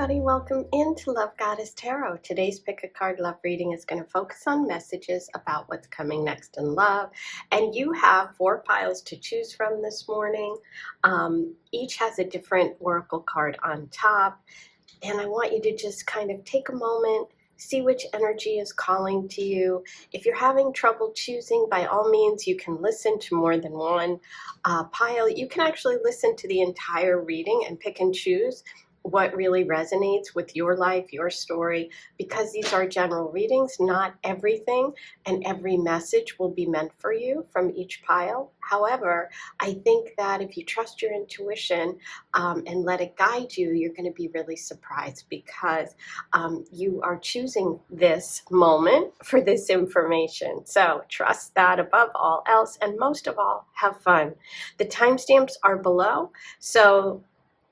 everybody, welcome into Love Goddess Tarot. Today's pick a card love reading is going to focus on messages about what's coming next in love. And you have 4 piles to choose from this morning. Each has a different oracle card on top. And I want you to just kind of take a moment, see which energy is calling to you. If you're having trouble choosing, by all means, you can listen to more than one pile. You can actually listen to the entire reading and pick and choose what really resonates with your life, your story, because these are general readings. Not everything and every message will be meant for you from each pile. However, I think that if you trust your intuition and let it guide you, you're going to be really surprised because you are choosing this moment for this information. So trust that above all else, and most of all, have fun. The timestamps are below. So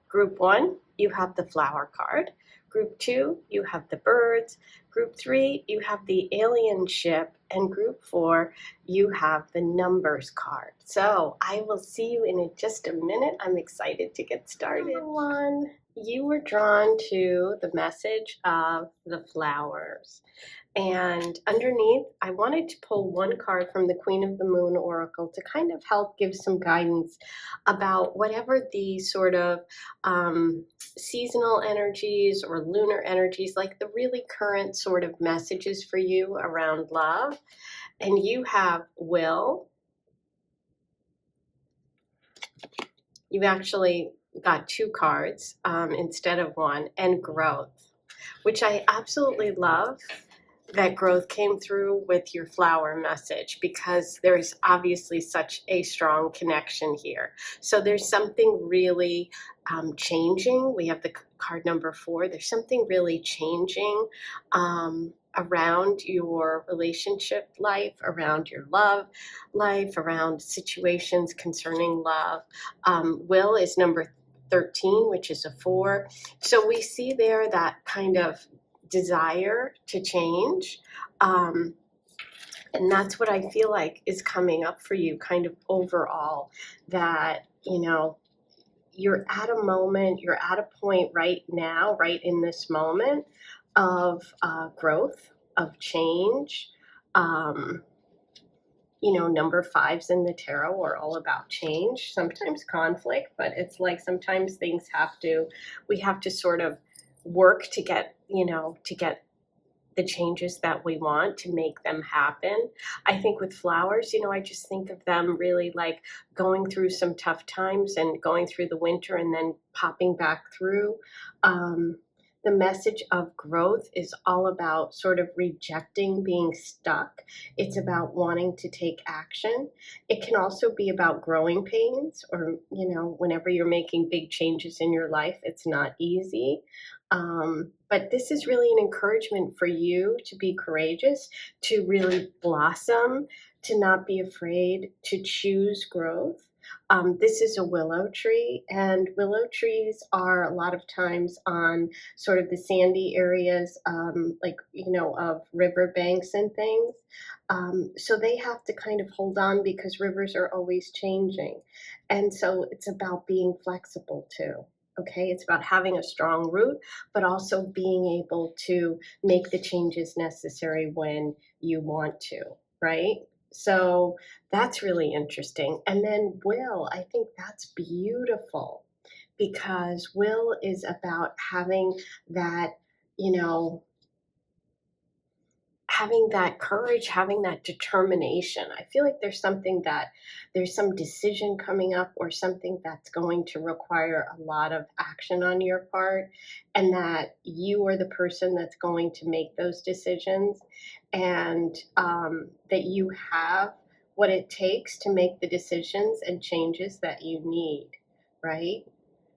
Group 1, you have the flower card. Group 2, you have the birds. Group 3, you have the alien ship. And Group 4, you have the numbers card. So I will see you in just a minute. I'm excited to get started. Number 1, you were drawn to the message of the flowers. And underneath, I wanted to pull one card from the Queen of the Moon Oracle to kind of help give some guidance about whatever the sort of seasonal energies or lunar energies, like the really current sort of messages for you around love. And you have will. You've actually got 2 cards instead of 1, and growth, which I absolutely love. That growth came through with your flower message because there's obviously such a strong connection here. So there's something really changing. We have the card number 4. There's something really changing around your relationship life, around your love life, around situations concerning love. Will is number 13, which is a 4. So we see there that kind of desire to change, and that's what I feel like is coming up for you kind of overall, that you're at a moment, you're at a point right now, right in this moment of growth, of change. Number 5s in the tarot are all about change, sometimes conflict, but it's like sometimes we have to sort of work to get the changes that we want, to make them happen. I think with flowers, I just think of them really like going through some tough times and going through the winter and then popping back through. The message of growth is all about sort of rejecting being stuck. It's about wanting to take action. It can also be about growing pains, or, whenever you're making big changes in your life, it's not easy. But this is really an encouragement for you to be courageous, to really blossom, to not be afraid, to choose growth. This is a willow tree, and willow trees are a lot of times on sort of the sandy areas, of river banks and things. So they have to kind of hold on because rivers are always changing. And so it's about being flexible too. Okay, it's about having a strong root, but also being able to make the changes necessary when you want to, right? So that's really interesting. And then will, I think that's beautiful, because will is about having that, having that courage, having that determination. I feel like there's some decision coming up, or something that's going to require a lot of action on your part, and that you are the person that's going to make those decisions, and that you have what it takes to make the decisions and changes that you need, right?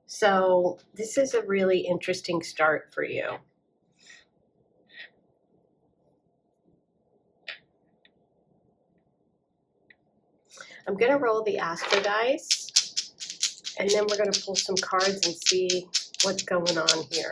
So this is a really interesting start for you. I'm going to roll the Astro dice, and then we're going to pull some cards and see what's going on here.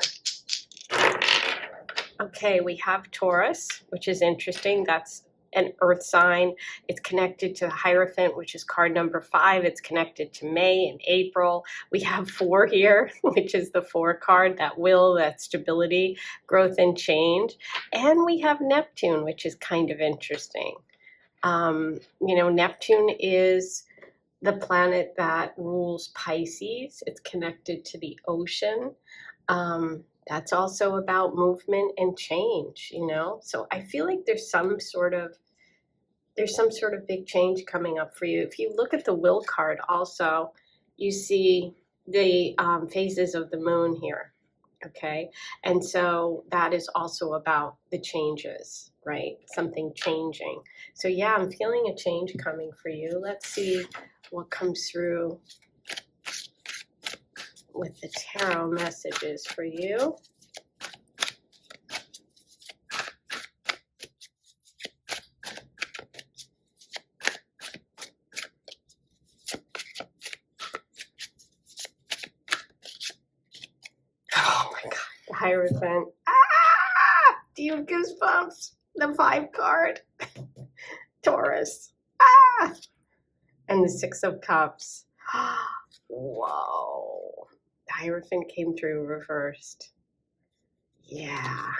Okay, we have Taurus, which is interesting. That's an earth sign. It's connected to the Hierophant, which is card number 5. It's connected to May and April. We have 4 here, which is the 4 card, that will, that stability, growth and change. And we have Neptune, which is kind of interesting. You know, Neptune is the planet that rules Pisces. It's connected to the ocean. That's also about movement and change, you know? So I feel like there's some sort of big change coming up for you. If you look at the will card also, you see the phases of the moon here, okay? And so that is also about the changes, right? Something changing. So yeah, I'm feeling a change coming for you. Let's see what comes through with the tarot messages for you. Oh my God, the Hierophant. Ah! Do you have goosebumps? The 5 card. Taurus. Ah! And the 6 of Cups. Whoa. The Hierophant came through reversed. Yeah.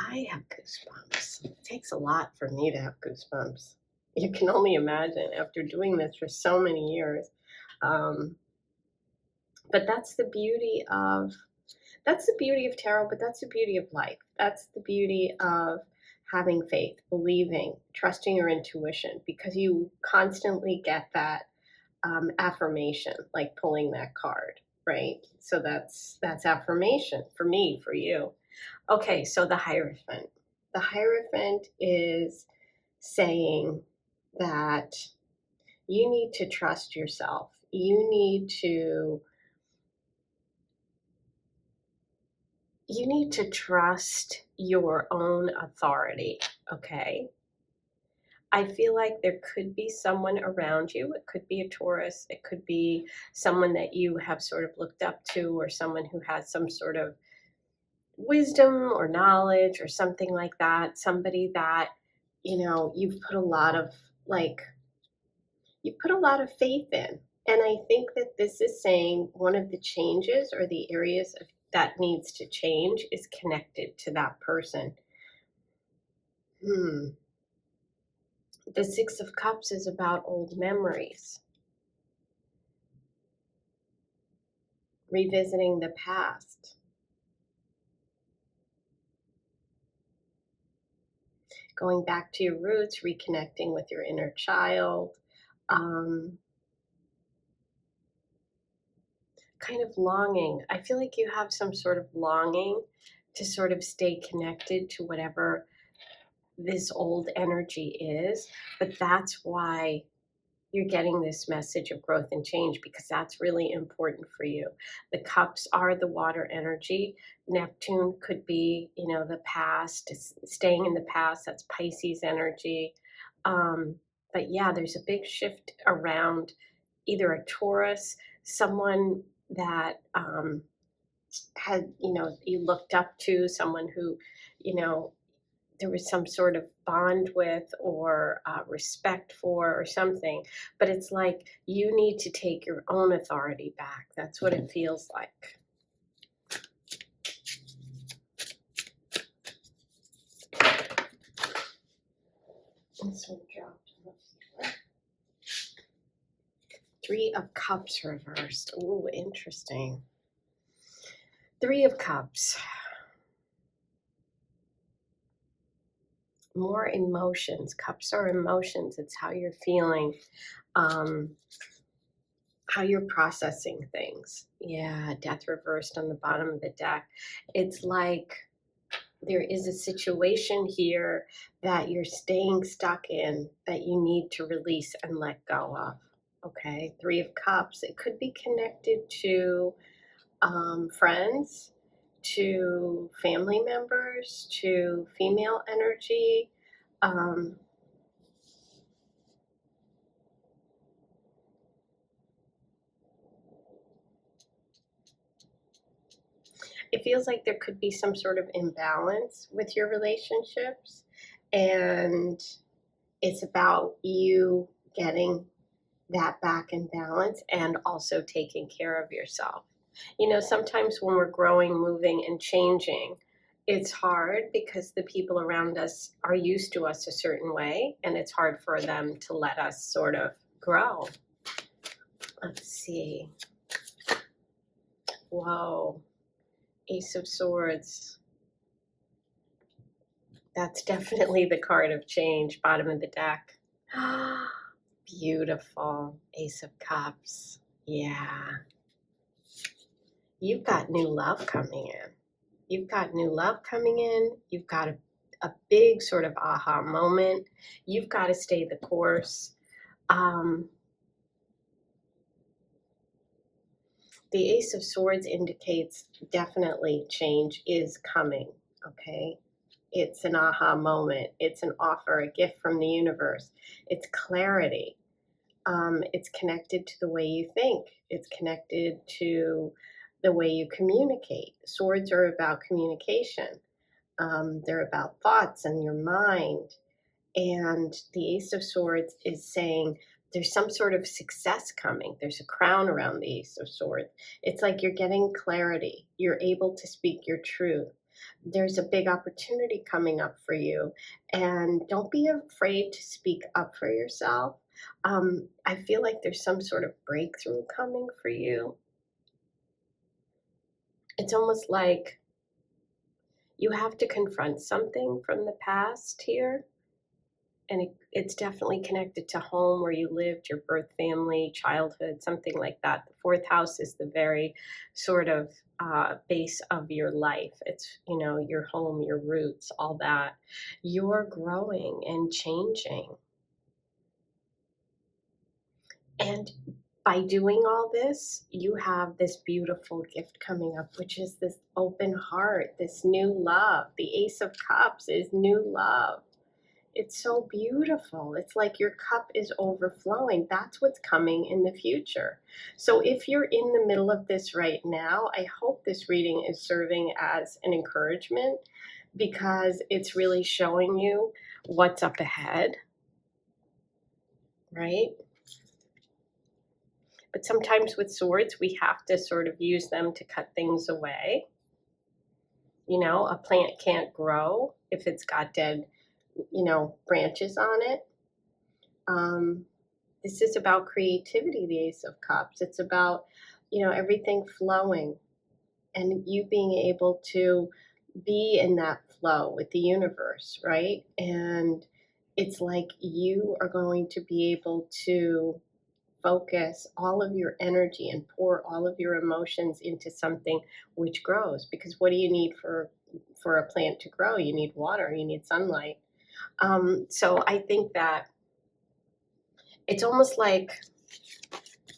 I have goosebumps. It takes a lot for me to have goosebumps. You can only imagine after doing this for so many years. But that's the beauty of tarot, but that's the beauty of life. That's the beauty of having faith, believing, trusting your intuition, because you constantly get that affirmation, like pulling that card, right? So that's affirmation for me, for you. Okay, so the Hierophant. The Hierophant is saying that you need to trust yourself. You need to trust your own authority, okay? I feel like there could be someone around you. It could be a Taurus. It could be someone that you have sort of looked up to, or someone who has some sort of wisdom or knowledge or something like that. Somebody that, you know, you've put a lot of faith in. And I think that this is saying one of the changes, or the areas that needs to change, is connected to that person. The 6 of Cups is about old memories, revisiting the past, going back to your roots, reconnecting with your inner child, kind of longing. I feel like you have some sort of longing to sort of stay connected to whatever this old energy is, but that's why you're getting this message of growth and change, because that's really important for you. The cups are the water energy. Neptune could be, you know, the past, staying in the past. That's Pisces energy. But yeah, there's a big shift around either a Taurus, someone that had, you know, you looked up to, someone who, you know, there was some sort of bond with, or respect for, or something. But it's like you need to take your own authority back. That's what it feels like. This one dropped. 3 of Cups reversed. Ooh, interesting. 3 of Cups. More emotions. Cups are emotions. It's how you're feeling, how you're processing things. Yeah, Death reversed on the bottom of the deck. It's like there is a situation here that you're staying stuck in, that you need to release and let go of. Okay, 3 of Cups. It could be connected to friends, to family members, to female energy. It feels like there could be some sort of imbalance with your relationships, And it's about you getting that back in balance and also taking care of yourself. You know, sometimes when we're growing, moving, and changing, it's hard because the people around us are used to us a certain way, and it's hard for them to let us sort of grow. Let's see. Whoa. Ace of Swords. That's definitely the card of change, bottom of the deck. Beautiful. Ace of Cups. Yeah. You've got new love coming in. You've got new love coming in. You've got a big sort of aha moment. You've got to stay the course. The Ace of Swords indicates definitely change is coming, okay? It's an aha moment. It's an offer, a gift from the universe. It's clarity. It's connected to the way you think. It's connected to the way you communicate. Swords are about communication. They're about thoughts and your mind. And the Ace of Swords is saying there's some sort of success coming. There's a crown around the Ace of Swords. It's like you're getting clarity. You're able to speak your truth. There's a big opportunity coming up for you. And don't be afraid to speak up for yourself. I feel like there's some sort of breakthrough coming for you. It's almost like you have to confront something from the past here. And it's definitely connected to home, where you lived, your birth family, childhood, something like that. The fourth house is the very sort of base of your life. It's, you know, your home, your roots, all that. You're growing and changing. And by doing all this, you have this beautiful gift coming up, which is this open heart, this new love. The Ace of Cups is new love. It's so beautiful. It's like your cup is overflowing. That's what's coming in the future. So if you're in the middle of this right now, I hope this reading is serving as an encouragement, because it's really showing you what's up ahead, right? But sometimes with swords, we have to sort of use them to cut things away. You know, a plant can't grow if it's got dead, you know, branches on it. This is about creativity, the Ace of Cups. It's about, you know, everything flowing and you being able to be in that flow with the universe, right? And it's like you are going to be able to focus all of your energy and pour all of your emotions into something which grows. Because what do you need for a plant to grow? You need water, you need sunlight. So I think that it's almost like,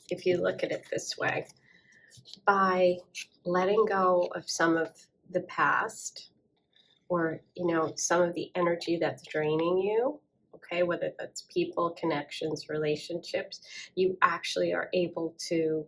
if you look at it this way, by letting go of some of the past, or, you know, some of the energy that's draining you, okay, whether that's people, connections, relationships, you actually are able to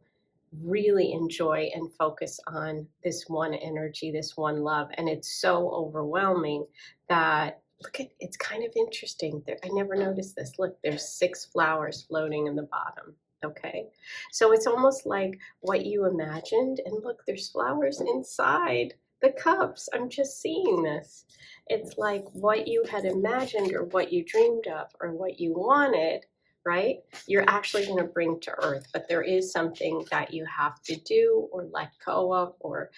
really enjoy and focus on this one energy, this one love. And it's so overwhelming that, look at, it's kind of interesting. I never noticed this. Look, there's 6 flowers floating in the bottom. Okay, so it's almost like what you imagined, and look, there's flowers inside the cups. I'm just seeing this. It's like what you had imagined, or what you dreamed of, or what you wanted, right? You're actually going to bring to earth, but there is something that you have to do or let go of, or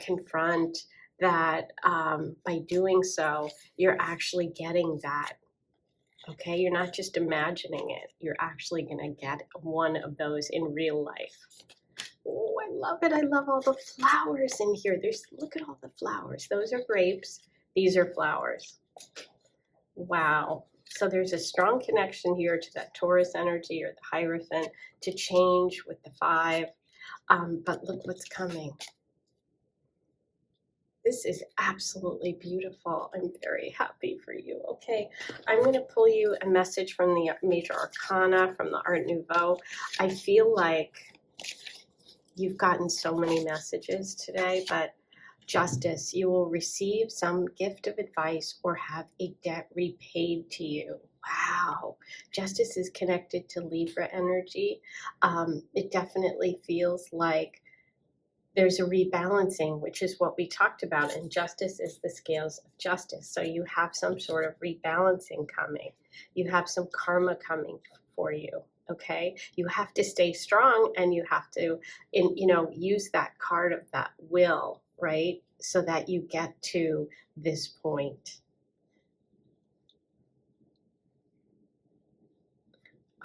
confront, that by doing so, you're actually getting that. Okay, you're not just imagining it. You're actually going to get one of those in real life. Oh, I love it. I love all the flowers in here. Look at all the flowers. Those are grapes. These are flowers. Wow. So there's a strong connection here to that Taurus energy, or the Hierophant, to change with the 5. But look what's coming. This is absolutely beautiful. I'm very happy for you. Okay, I'm going to pull you a message from the Major Arcana, from the Art Nouveau. I feel like you've gotten so many messages today, but Justice, you will receive some gift of advice or have a debt repaid to you. Wow. Justice is connected to Libra energy. It definitely feels like there's a rebalancing, which is what we talked about. And justice is the scales of justice. So you have some sort of rebalancing coming. You have some karma coming for you. Okay, you have to stay strong, and you have to, use that card of that will, right? So that you get to this point.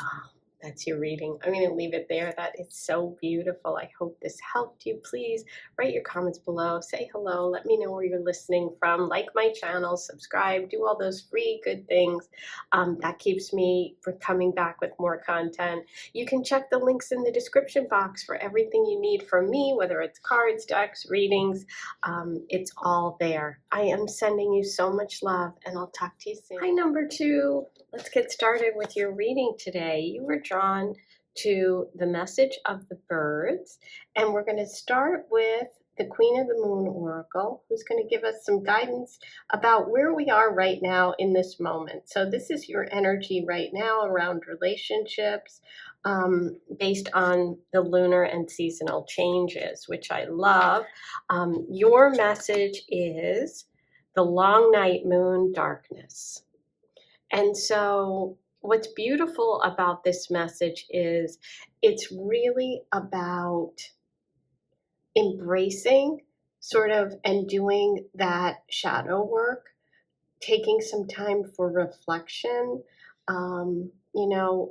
Oh, that's your reading. I'm going to leave it there. That is so beautiful. I hope this helped you. Please write your comments below. Say hello. Let me know where you're listening from. Like my channel, subscribe, do all those free good things. That keeps me from coming back with more content. You can check the links in the description box for everything you need from me, whether it's cards, decks, readings. It's all there. I am sending you so much love, and I'll talk to you soon. Hi, number 2. Let's get started with your reading today. You were drawn to the message of the birds, and we're going to start with the Queen of the Moon Oracle, who's going to give us some guidance about where we are right now in this moment. So this is your energy right now around relationships, based on the lunar and seasonal changes, which I love. Your message is the long night, moon, darkness. And so what's beautiful about this message is it's really about embracing sort of and doing that shadow work, taking some time for reflection.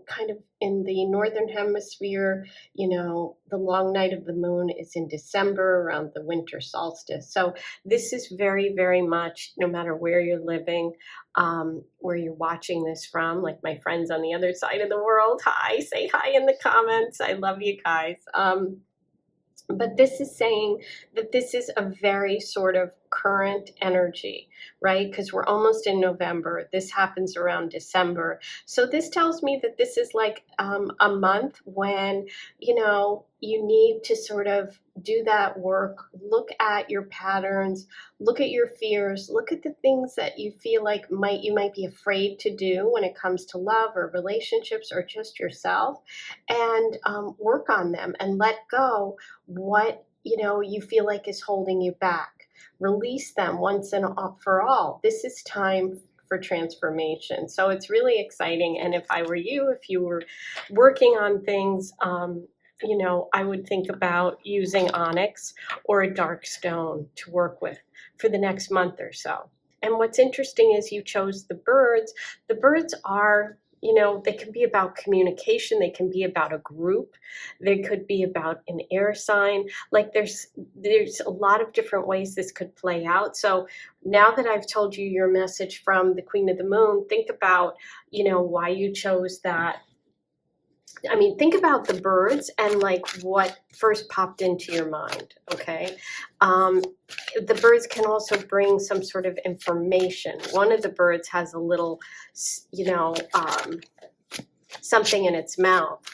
Kind of in the northern hemisphere, the long night of the moon is in December around the winter solstice. So this is very, very much, no matter where you're living, where you're watching this from, like my friends on the other side of the world, hi, say hi in the comments. I love you guys. But this is saying that this is a very sort of current energy, right? Because we're almost in November. This happens around December. So this tells me that this is like a month when, you need to sort of do that work, look at your patterns, look at your fears, look at the things that you feel like you might be afraid to do when it comes to love or relationships or just yourself, and work on them and let go what you feel like is holding you back. Release them once and for all. This is time for transformation. So it's really exciting. And if I were you, if you were working on things, I would think about using onyx or a dark stone to work with for the next month or so. And what's interesting is you chose the birds. The birds are, they can be about communication. They can be about a group. They could be about an air sign. Like there's a lot of different ways this could play out. So now that I've told you your message from the Queen of the Moon, think about, why you chose that. I mean, think about the birds and like what first popped into your mind, okay? The birds can also bring some sort of information. One of the birds has a little, something in its mouth,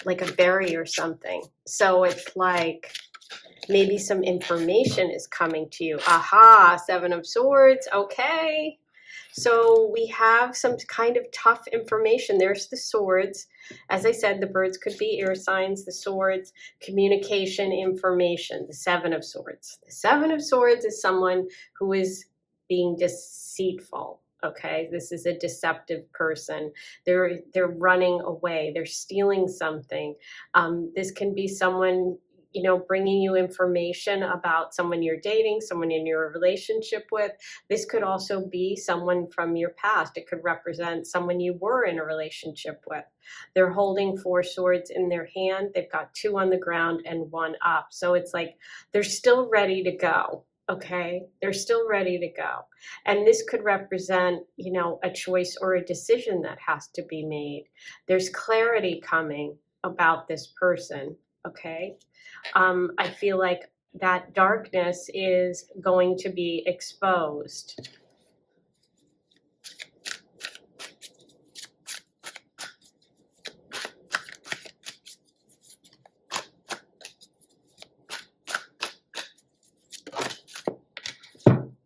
like a berry or something. So it's like maybe some information is coming to you. Aha, 7 of Swords, okay. So we have some kind of tough information. There's the swords. As I said, the birds could be air signs, the swords, communication, information, the 7 of Swords. The 7 of Swords is someone who is being deceitful. Okay, this is a deceptive person. They're running away. They're stealing something. This can be someone, bringing you information about someone you're dating, someone in your relationship with. This could also be someone from your past. It could represent someone you were in a relationship with. They're holding 4 swords in their hand. They've got 2 on the ground and 1 up. So it's like they're still ready to go. Okay, they're still ready to go. And this could represent, a choice or a decision that has to be made. There's clarity coming about this person. Okay. I feel like that darkness is going to be exposed.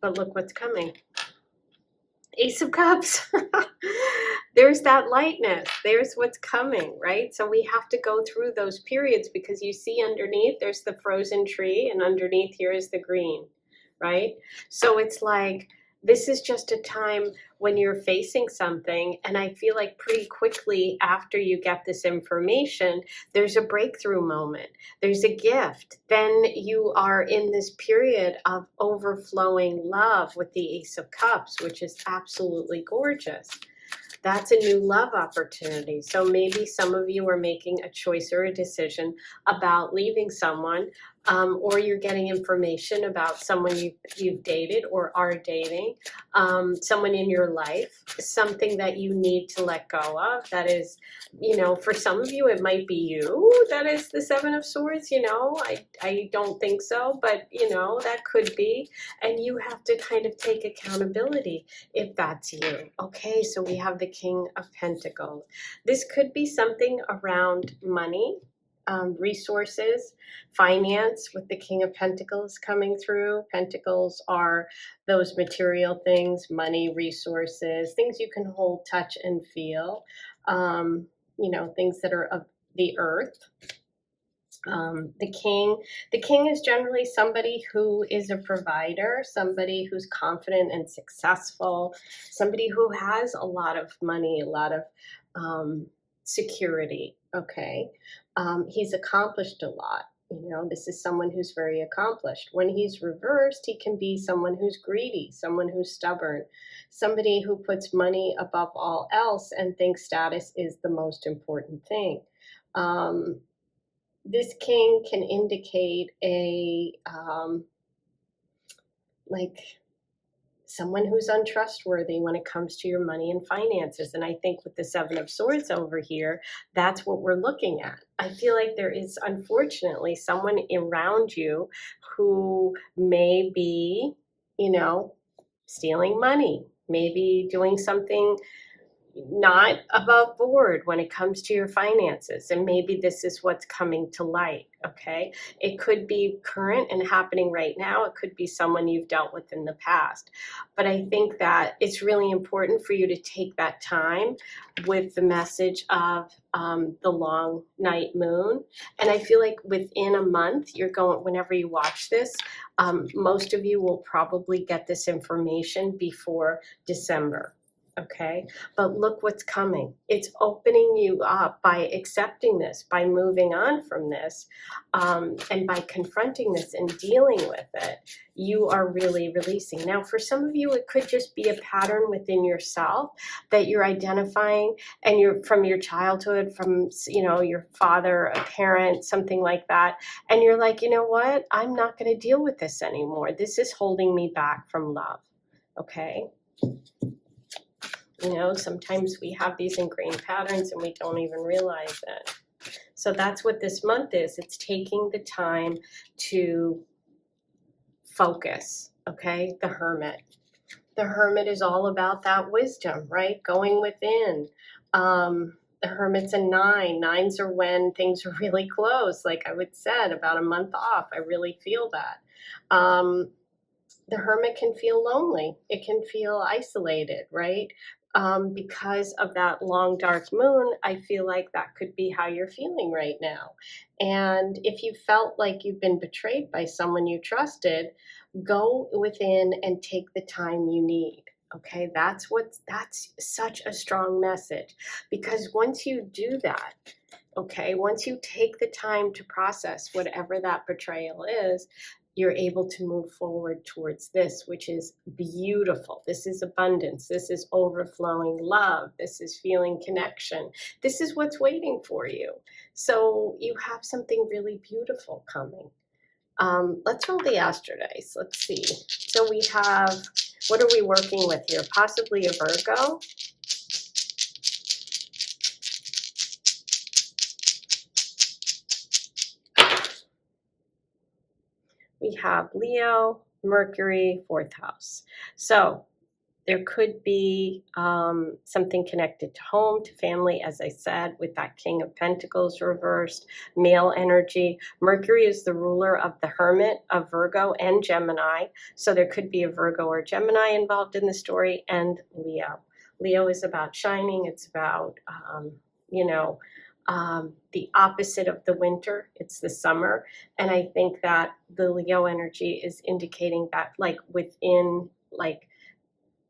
But look what's coming. Ace of Cups. There's that lightness. There's what's coming, right? So we have to go through those periods, because you see underneath there's the frozen tree, and underneath here is the green, right? So it's like, this is just a time when you're facing something, and I feel like pretty quickly after you get this information, there's a breakthrough moment. There's a gift. Then you are in this period of overflowing love with the Ace of Cups, which is absolutely gorgeous. That's a new love opportunity. So maybe some of you are making a choice or a decision about leaving someone, or you're getting information about someone you've dated or are dating, someone in your life, something that you need to let go of. That is, for some of you, it might be you that is the Seven of Swords. I don't think so, but that could be. And you have to kind of take accountability if that's you. Okay, so we have the King of Pentacles. This could be something around money, resources, finance, with the King of Pentacles coming through. Pentacles are those material things, money, resources, things you can hold, touch, and feel, things that are of the earth. The king is generally somebody who is a provider, somebody who's confident and successful, somebody who has a lot of money, a lot of security. Okay, he's accomplished a lot. This is someone who's very accomplished. When he's reversed, he can be someone who's greedy, someone who's stubborn, somebody who puts money above all else and thinks status is the most important thing. This king can indicate someone who's untrustworthy when it comes to your money and finances. And I think with the Seven of Swords over here, that's what we're looking at. I feel like there is, unfortunately, someone around you who may be, stealing money, maybe doing something not above board when it comes to your finances. And maybe this is what's coming to light. Okay, it could be current and happening right now. It could be someone you've dealt with in the past. But I think that it's really important for you to take that time with the message of the long night moon. And I feel like within a month, whenever you watch this, most of you will probably get this information before December. Okay, but look what's coming. It's opening you up by accepting this, by moving on from this, and by confronting this and dealing with it. You are really releasing. Now, for some of you, it could just be a pattern within yourself that you're identifying, and you're from your childhood, from your father, a parent, something like that. And you're like, you know what? I'm not going to deal with this anymore. This is holding me back from love. Okay. Sometimes we have these ingrained patterns and we don't even realize it. So that's what this month is. It's taking the time to focus, okay? The Hermit. The Hermit is all about that wisdom, right? Going within. The Hermit's a 9. 9s are when things are really close, like I would said, about a month off. I really feel that. The Hermit can feel lonely. It can feel isolated, right? Because of that long dark moon, I feel like that could be how you're feeling right now. And if you felt like you've been betrayed by someone you trusted, go within and take the time you need. Okay, that's such a strong message, because once you do that, okay, once you take the time to process whatever that betrayal is, you're able to move forward towards this, which is beautiful. This is abundance. This is overflowing love. This is feeling connection. This is what's waiting for you. So you have something really beautiful coming. Let's roll the Astro Dice. Let's see. So we have, what are we working with here? Possibly a Virgo. We have Leo, Mercury, 4th house. So There could be something connected to home, to family, as I said, with that King of Pentacles reversed, male energy. Mercury is the ruler of the Hermit, of Virgo and Gemini. So there could be a Virgo or Gemini involved in the story, and Leo. Leo is about shining. It's about, the opposite of the winter. It's the summer. And I think that the Leo energy is indicating that, like, within, like,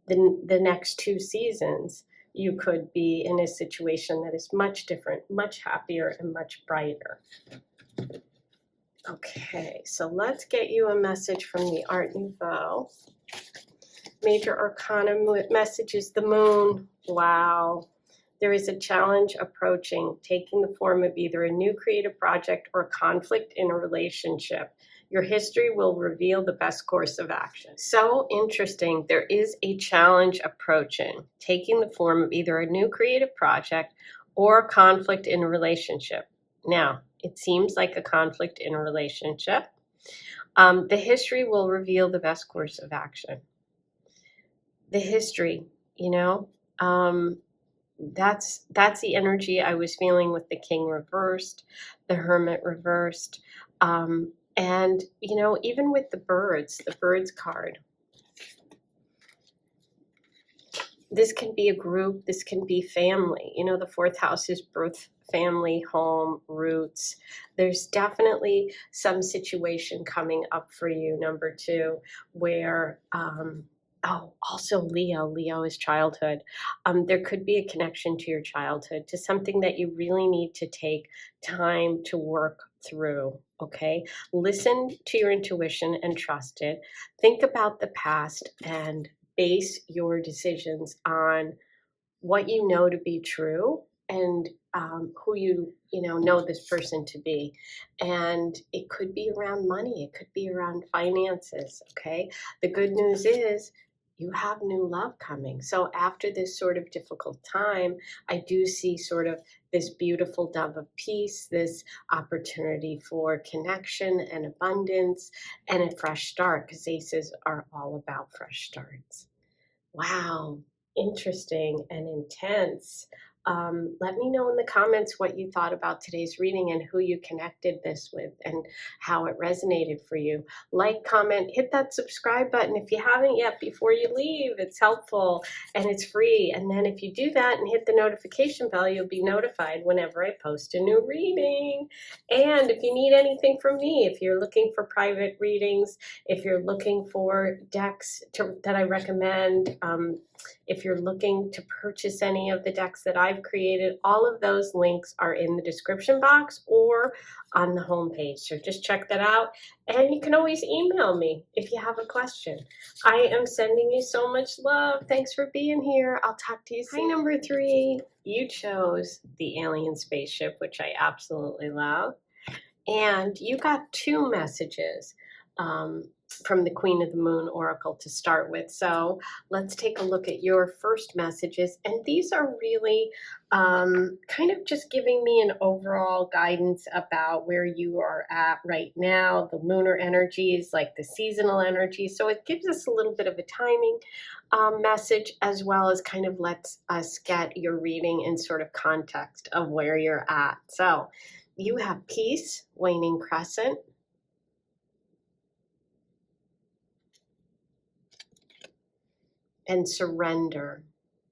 the next 2 seasons, you could be in a situation that is much different, much happier, and much brighter. Okay, so let's get you a message from the Art Nouveau. Major Arcana message is the Moon. Wow. There is a challenge approaching, taking the form of either a new creative project or conflict in a relationship. Your history will reveal the best course of action. So interesting. There is a challenge approaching, taking the form of either a new creative project or conflict in a relationship. Now, it seems like a conflict in a relationship. The history will reveal the best course of action. The history, that's the energy I was feeling with the King reversed, the Hermit reversed. And, even with the birds card, this can be a group, this can be family. The 4th house is birth, family, home, roots. There's definitely some situation coming up for you, number 2, where, also Leo. Leo is childhood. There could be a connection to your childhood, to something that you really need to take time to work through, okay? Listen to your intuition and trust it. Think about the past and base your decisions on what you know to be true and who you know this person to be. And it could be around money. It could be around finances, okay? The good news is you have new love coming. So after this sort of difficult time, I do see sort of this beautiful dove of peace, this opportunity for connection and abundance and a fresh start, because aces are all about fresh starts. Wow, interesting and intense. Let me know in the comments what you thought about today's reading and who you connected this with and how it resonated for you. Like, comment, hit that subscribe button if you haven't yet before you leave. It's helpful and it's free. And then if you do that and hit the notification bell, you'll be notified whenever I post a new reading. And if you need anything from me, if you're looking for private readings, if you're looking for decks that I recommend, if you're looking to purchase any of the decks that I've created, all of those links are in the description box or on the homepage. So just check that out. And you can always email me if you have a question. I am sending you so much love. Thanks for being here. I'll talk to you soon. Hi, number 3. You chose the alien spaceship, which I absolutely love. And you got 2 messages from the Queen of the Moon Oracle to start with. So let's take a look at your first messages. And these are really kind of just giving me an overall guidance about where you are at right now, the lunar energies, like the seasonal energy. So it gives us a little bit of a timing message, as well as kind of lets us get your reading in sort of context of where you're at. So you have peace, waning crescent, and surrender.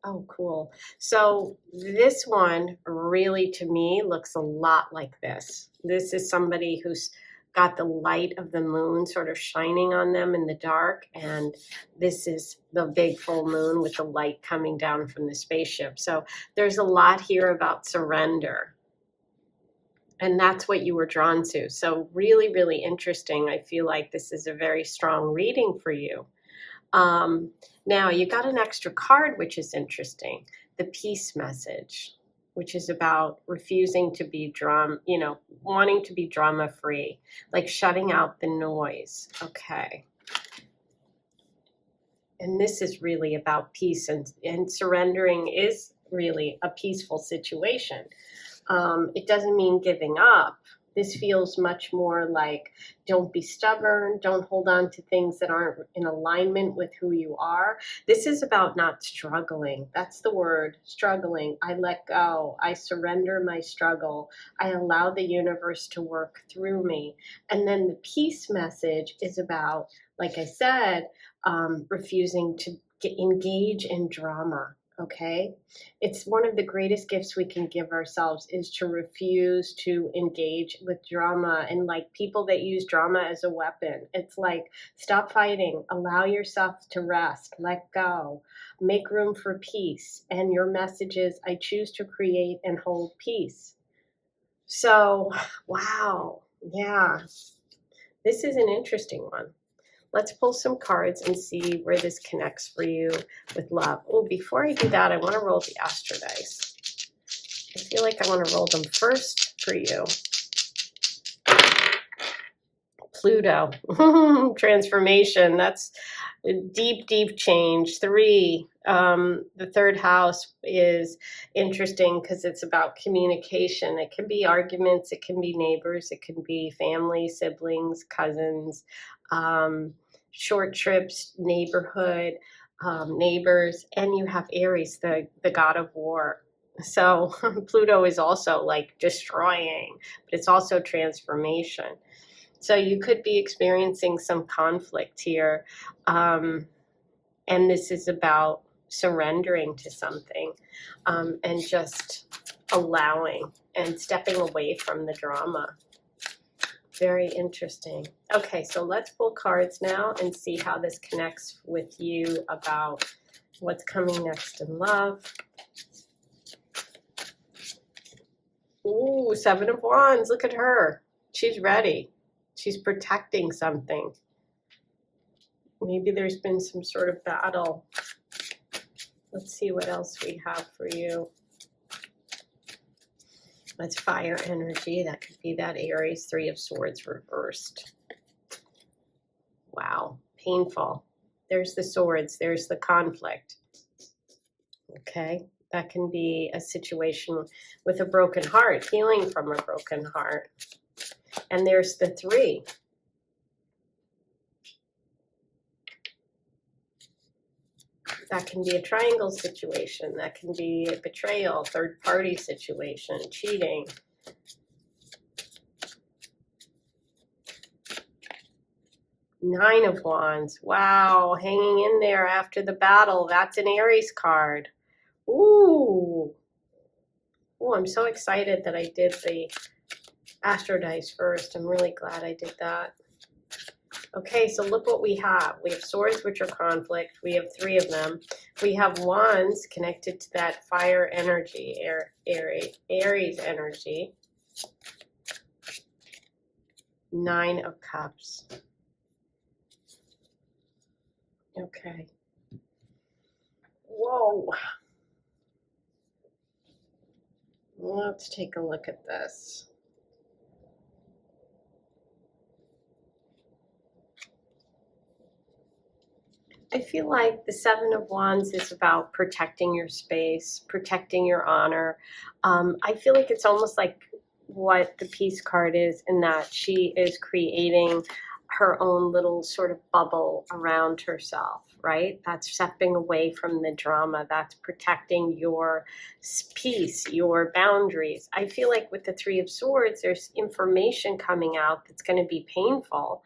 Oh, cool. So this one really, to me, looks a lot like this. This is somebody who's got the light of the moon sort of shining on them in the dark. And this is the big full moon with the light coming down from the spaceship. So there's a lot here about surrender. And that's what you were drawn to. So really, really interesting. I feel like this is a very strong reading for you. Now you got an extra card, which is interesting. The peace message, which is about refusing to be wanting to be drama free, like shutting out the noise. Okay. And this is really about peace, and surrendering is really a peaceful situation. It doesn't mean giving up. This feels much more like, don't be stubborn, don't hold on to things that aren't in alignment with who you are. This is about not struggling. That's the word, struggling. I let go. I surrender my struggle. I allow the universe to work through me. And then the peace message is about, like I said, refusing to engage in drama. Okay, it's one of the greatest gifts we can give ourselves is to refuse to engage with drama, and like people that use drama as a weapon. It's like, stop fighting, allow yourself to rest, let go, make room for peace. And your message is, I choose to create and hold peace. So, wow, yeah, this is an interesting one. Let's pull some cards and see where this connects for you with love. Oh, before I do that, I want to roll the Astro dice. I feel like I want to roll them first for you. Pluto, transformation. That's a deep, deep change. 3. The third house is interesting because it's about communication. It can be arguments, it can be neighbors, it can be family, siblings, cousins, short trips, neighborhood, neighbors, and you have Aries, the god of war. So Pluto is also like destroying, but it's also transformation. So you could be experiencing some conflict here. And this is about surrendering to something, and just allowing and stepping away from the drama. Very interesting. Okay, so let's pull cards now and see how this connects with you about what's coming next in love. Ooh, 7 of Wands. Look at her. She's ready. She's protecting something. Maybe there's been some sort of battle. Let's see what else we have for you. That's fire energy. That could be that Aries, 3 of Swords reversed. Wow, painful. There's the swords. There's the conflict. Okay, that can be a situation with a broken heart, healing from a broken heart. And there's the 3. That can be a triangle situation. That can be a betrayal, third party situation, cheating. Nine of Wands. Wow, hanging in there after the battle. That's an Aries card. Ooh. Ooh, I'm so excited that I did the Astro dice first. I'm really glad I did that. Okay, so look what we have. We have swords, which are conflict. We have 3 of them. We have wands connected to that fire energy, Aries energy. 9 of cups. Okay. Whoa. Let's take a look at this. I feel like the 7 of Wands is about protecting your space, protecting your honor. I feel like it's almost like what the Peace card is, in that she is creating her own little sort of bubble around herself, right? That's stepping away from the drama. That's protecting your peace, your boundaries. I feel like with the 3 of Swords, there's information coming out that's going to be painful.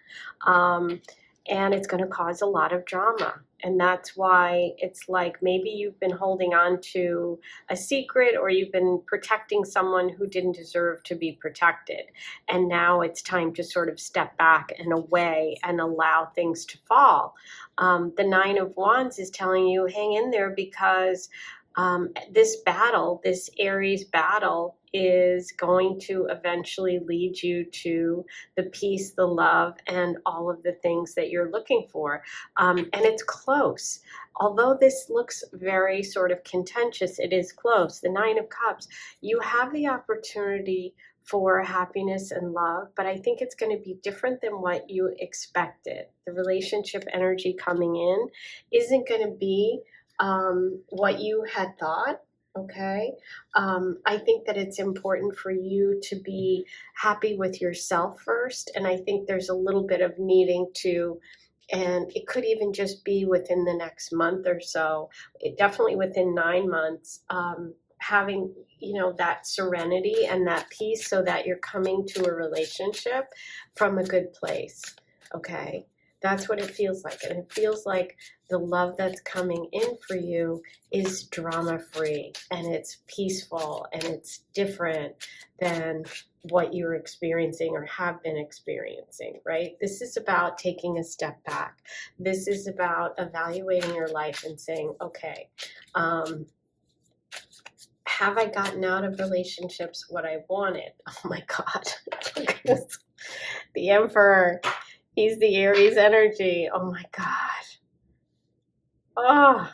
And it's going to cause a lot of drama. And that's why it's like maybe you've been holding on to a secret, or you've been protecting someone who didn't deserve to be protected. And now it's time to sort of step back and away and allow things to fall. The 9 of Wands is telling you, hang in there, because this battle, this Aries battle, is going to eventually lead you to the peace, the love, and all of the things that you're looking for. And it's close. Although this looks very sort of contentious, it is close. The 9 of Cups, you have the opportunity for happiness and love, but I think it's going to be different than what you expected. The relationship energy coming in isn't going to be what you had thought. Okay. I think that it's important for you to be happy with yourself first. And I think there's a little bit of needing to, and it could even just be within the next month or so, definitely within 9 months, having, that serenity and that peace so that you're coming to a relationship from a good place. Okay. That's what it feels like. And it feels like the love that's coming in for you is drama free and it's peaceful and it's different than what you're experiencing or have been experiencing, right? This is about taking a step back. This is about evaluating your life and saying, okay, have I gotten out of relationships what I wanted? Oh my God. The Emperor, he's the Aries energy. Oh my God. Oh,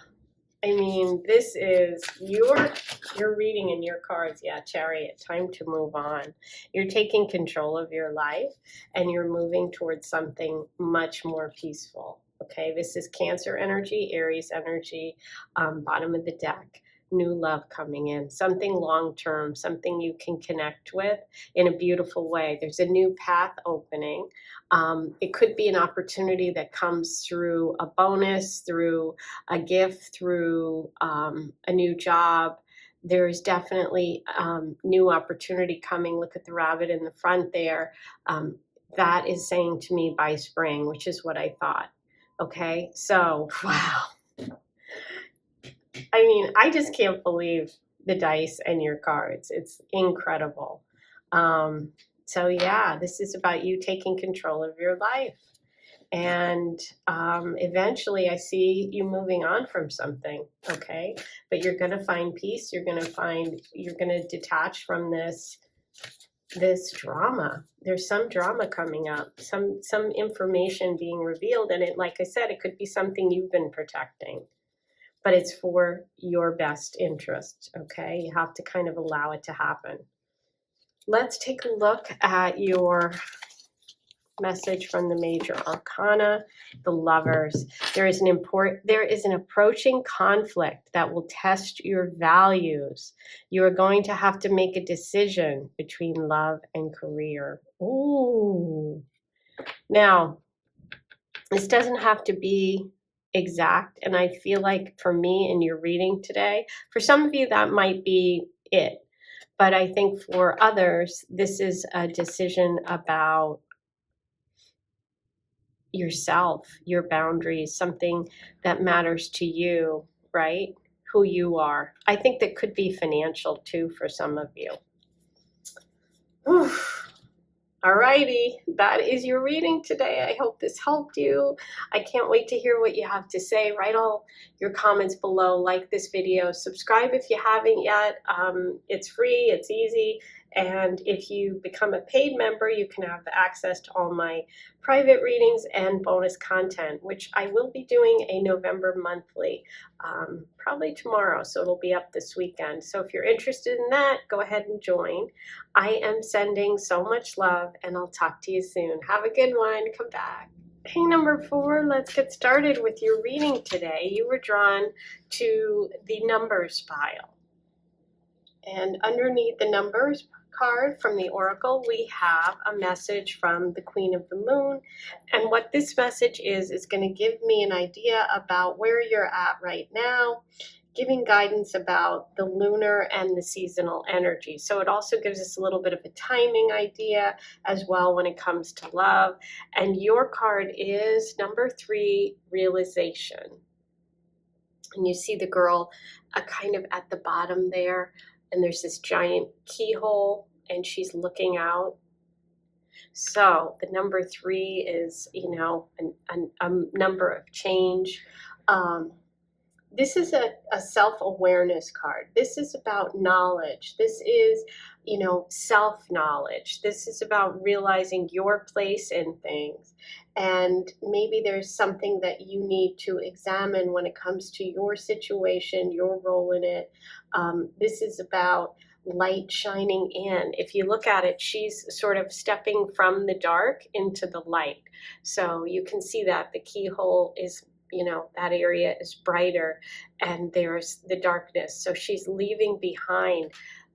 I mean, this is your reading in your cards. Yeah, Chariot, time to move on. You're taking control of your life and you're moving towards something much more peaceful. Okay, this is Cancer energy, Aries energy, bottom of the deck. New love coming in, something long-term, something you can connect with in a beautiful way. There's a new path opening. It could be an opportunity that comes through a bonus, through a gift, through a new job. There's definitely new opportunity coming. Look at the rabbit in the front there. That is saying to me by spring, which is what I thought. Okay, so wow. I mean, I just can't believe the dice and your cards. It's incredible. So yeah, this is about you taking control of your life. And eventually I see you moving on from something, okay? But you're going to find peace. You're going to detach from this drama. There's some drama coming up, some information being revealed. And it, like I said, it could be something you've been protecting. But it's for your best interest, okay? You have to kind of allow it to happen. Let's take a look at your message from the major arcana, the Lovers. There is an approaching conflict that will test your values. You are going to have to make a decision between love and career. Ooh. Now, this doesn't have to be exact, and I feel like for me in your reading today, for some of you that might be it, but I think for others this is a decision about yourself, your boundaries, something that matters to you, right? Who you are. I think that could be financial too for some of you. Whew. Alrighty, that is your reading today. I hope this helped you. I can't wait to hear what you have to say. Write all your comments below, like this video, subscribe if you haven't yet. It's free, it's easy, and if you become a paid member, you can have access to all my private readings and bonus content, which I will be doing a November monthly, probably tomorrow, so it'll be up this weekend. So if you're interested in that, go ahead and join. I am sending so much love, and I'll talk to you soon. Have a good one. Come back. Hey, number 4, let's get started with your reading today. You were drawn to the numbers pile. And underneath the numbers card from the Oracle, we have a message from the Queen of the Moon. And what this message is going to give me an idea about where you're at right now, giving guidance about the lunar and the seasonal energy. So it also gives us a little bit of a timing idea as well when it comes to love. And your card is number 3, realization. And you see the girl kind of at the bottom there, and there's this giant keyhole and she's looking out. So the number 3 is, a number of change. This is a self-awareness card. This is about knowledge. This is, self-knowledge. This is about realizing your place in things. And maybe there's something that you need to examine when it comes to your situation, your role in it. This is about light shining in. If you look at it, she's sort of stepping from the dark into the light. So you can see that the keyhole is you know, that area is brighter and there's the darkness. So she's leaving behind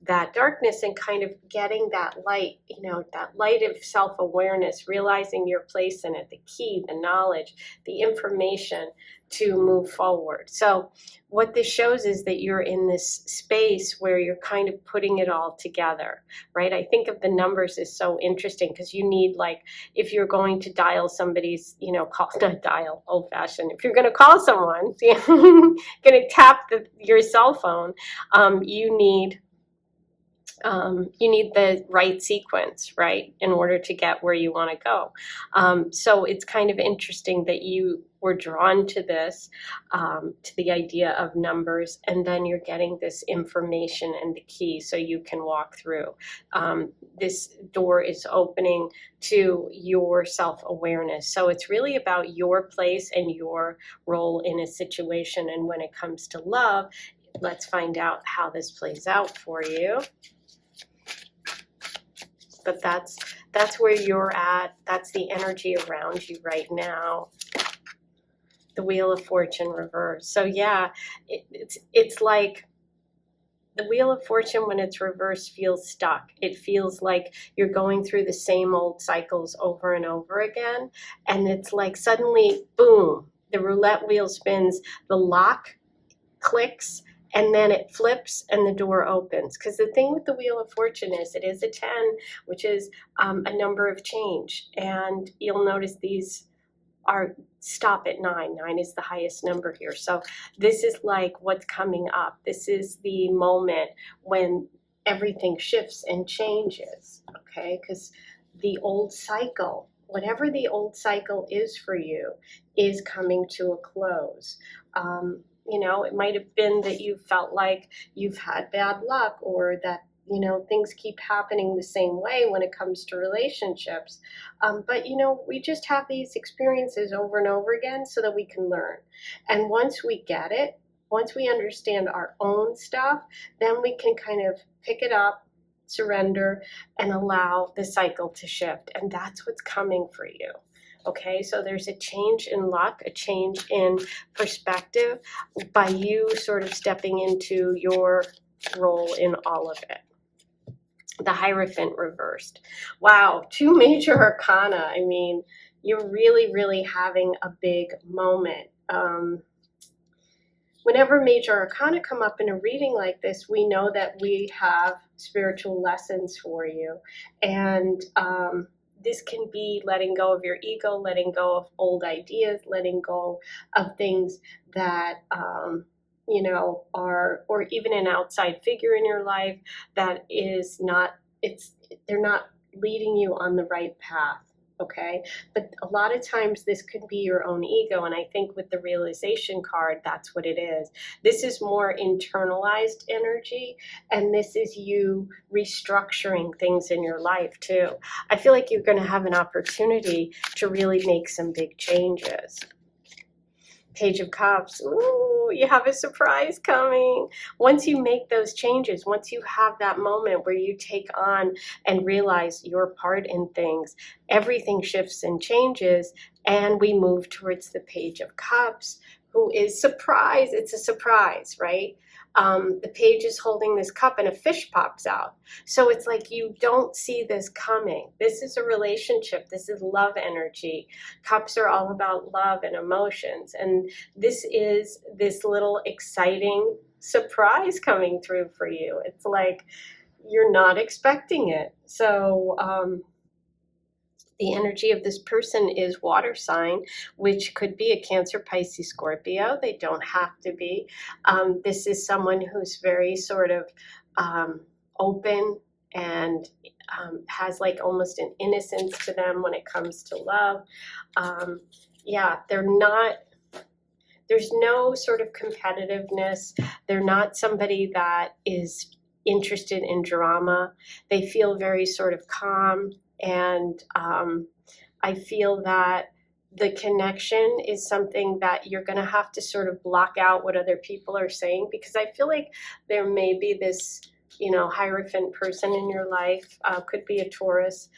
that darkness and kind of getting that light, you know, that light of self-awareness, realizing your place in it, the key, the knowledge, the information to move forward. So what this shows is that you're in this space where you're kind of putting it all together, right? I think of the numbers is so interesting because you need, like, if you're going to dial somebody's, you know, call, not dial, old fashioned, if you're going to call someone, going to tap your cell phone, you need the right sequence, right, in order to get where you want to go. So it's kind of interesting that you were drawn to this, to the idea of numbers, and then you're getting this information and the key so you can walk through. This door is opening to your self-awareness. So it's really about your place and your role in a situation. And when it comes to love, let's find out how this plays out for you. But that's where you're at. That's the energy around you right now. The Wheel of Fortune reversed. So yeah, it's like the Wheel of Fortune when it's reversed feels stuck. It feels like you're going through the same old cycles over and over again. And it's like suddenly, boom, the roulette wheel spins, the lock clicks, and then it flips and the door opens. Because the thing with the Wheel of Fortune is it is a 10, which is a number of change. And you'll notice these are stop at 9. 9 is the highest number here. So this is like what's coming up. This is the moment when everything shifts and changes, okay? Because the old cycle, whatever the old cycle is for you, is coming to a close. You know, it might have been that you felt like you've had bad luck, or that, you know, things keep happening the same way when it comes to relationships. But, you know, we just have these experiences over and over again so that we can learn. And once we get it, once we understand our own stuff, then we can kind of pick it up, surrender, and allow the cycle to shift. And that's what's coming for you. Okay, so there's a change in luck, a change in perspective by you sort of stepping into your role in all of it. The Hierophant reversed. Wow, 2 major arcana. I mean, you're really, really having a big moment. Whenever major arcana come up in a reading like this, we know that we have spiritual lessons for you. And this can be letting go of your ego, letting go of old ideas, letting go of things that, you know, are, or even an outside figure in your life that is not, they're not leading you on the right path. Okay, but a lot of times this could be your own ego, and I think with the realization card, that's what it is. This is more internalized energy, and this is you restructuring things in your life too. I feel like you're going to have an opportunity to really make some big changes. Page of Cups. Ooh, you have a surprise coming. Once you make those changes, once you have that moment where you take on and realize your part in things, everything shifts and changes, and we move towards the Page of Cups, who is surprise. It's a surprise, right? The page is holding this cup and a fish pops out. So it's like you don't see this coming. This is a relationship. This is love energy. Cups are all about love and emotions. And this is this little exciting surprise coming through for you. It's like you're not expecting it. So the energy of this person is water sign, which could be a Cancer, Pisces, Scorpio. They don't have to be. This is someone who's very sort of open and has like almost an innocence to them when it comes to love. Yeah, they're not, there's no sort of competitiveness. They're not somebody that is interested in drama. They feel very sort of calm. And I feel that the connection is something that you're going to have to sort of block out what other people are saying, because I feel like there may be this, you know, Hierophant person in your life, could be a Taurus,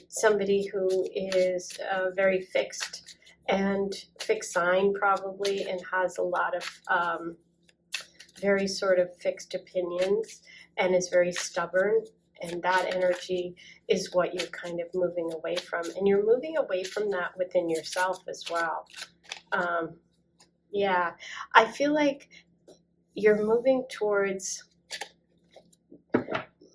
somebody who is very fixed and fixed sign probably, and has a lot of very sort of fixed opinions and is very stubborn. And that energy is what you're kind of moving away from. And you're moving away from that within yourself as well. Yeah, I feel like you're moving towards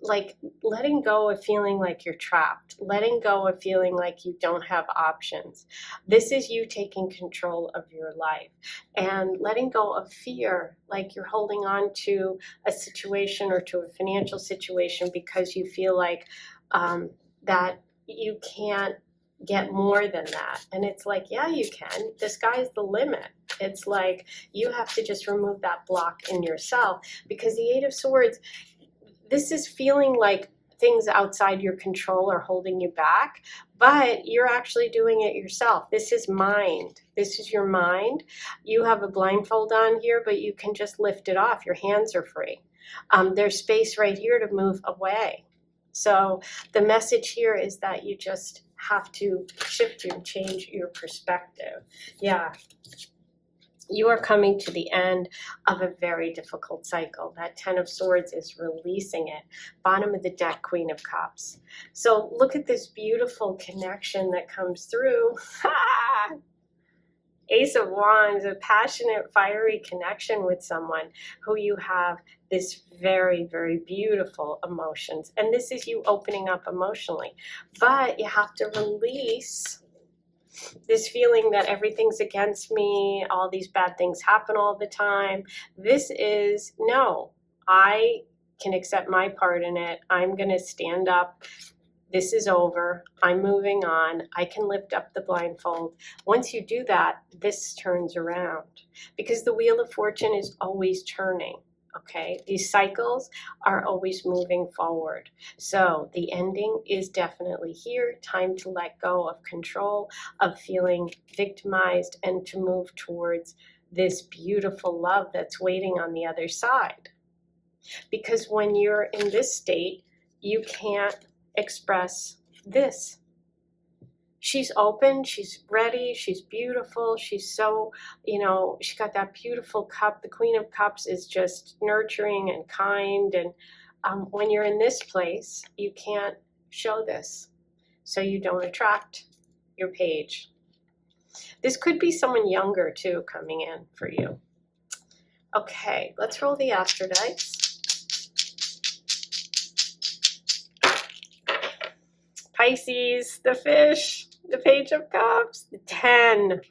like letting go of feeling like you're trapped, letting go of feeling like you don't have options. This is you taking control of your life and letting go of fear, like you're holding on to a situation or to a financial situation because you feel like that you can't get more than that. And it's like, yeah, you can. The sky's the limit. It's like you have to just remove that block in yourself, because the Eight of Swords, this is feeling like things outside your control are holding you back, but you're actually doing it yourself. This is mind. This is your mind. You have a blindfold on here, but you can just lift it off. Your hands are free. There's space right here to move away. So the message here is that you just have to shift and change your perspective. Yeah. You are coming to the end of a very difficult cycle. That Ten of Swords is releasing it. Bottom of the deck, Queen of Cups. So look at this beautiful connection that comes through. Ace of Wands, a passionate, fiery connection with someone who you have this very, very beautiful emotions. And this is you opening up emotionally. But you have to release this feeling that everything's against me, all these bad things happen all the time. This is, no, I can accept my part in it. I'm going to stand up. This is over. I'm moving on. I can lift up the blindfold. Once you do that, this turns around, because the Wheel of Fortune is always turning. Okay, these cycles are always moving forward. So the ending is definitely here. Time to let go of control, of feeling victimized, and to move towards this beautiful love that's waiting on the other side. Because when you're in this state, you can't express this. She's open, she's ready, she's beautiful, she's so, she got that beautiful cup. The Queen of Cups is just nurturing and kind. And when you're in this place, you can't show this, so you don't attract your page. This could be someone younger too coming in for you. Okay, let's roll the Astro dice. Pisces, the fish, the Page of Cups, the 10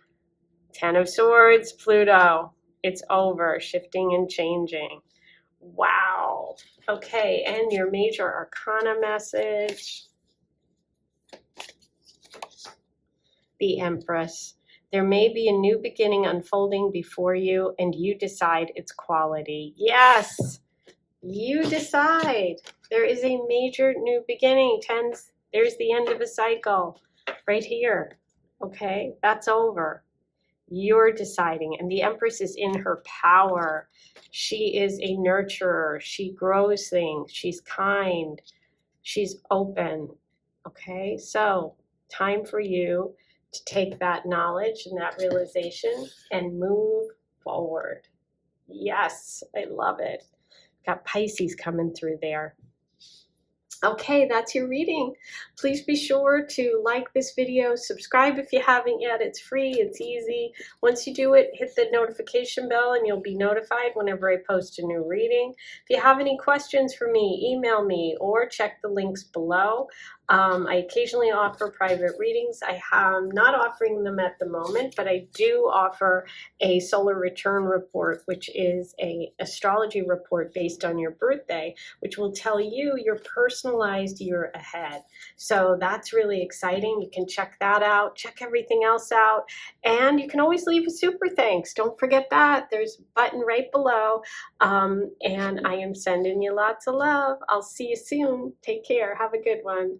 of Swords, Pluto. It's over, shifting and changing. Wow. Okay, and your major arcana message. The Empress. There may be a new beginning unfolding before you, and you decide its quality. Yes, you decide. There is a major new beginning. There's the end of a cycle right here. Okay, that's over. You're deciding. And the Empress is in her power. She is a nurturer. She grows things. She's kind. She's open. Okay, so time for you to take that knowledge and that realization and move forward. Yes, I love it. Got Pisces coming through there. Okay, that's your reading. Please be sure to like this video, subscribe if you haven't yet. It's free, it's easy. Once you do it, hit the notification bell and you'll be notified whenever I post a new reading. If you have any questions for me, email me or check the links below. I occasionally offer private readings. I am not offering them at the moment, but I do offer a solar return report, which is an astrology report based on your birthday, which will tell you your personalized year ahead. So that's really exciting. You can check that out, check everything else out, and you can always leave a super thanks. Don't forget that. There's a button right below, and I am sending you lots of love. I'll see you soon. Take care. Have a good one.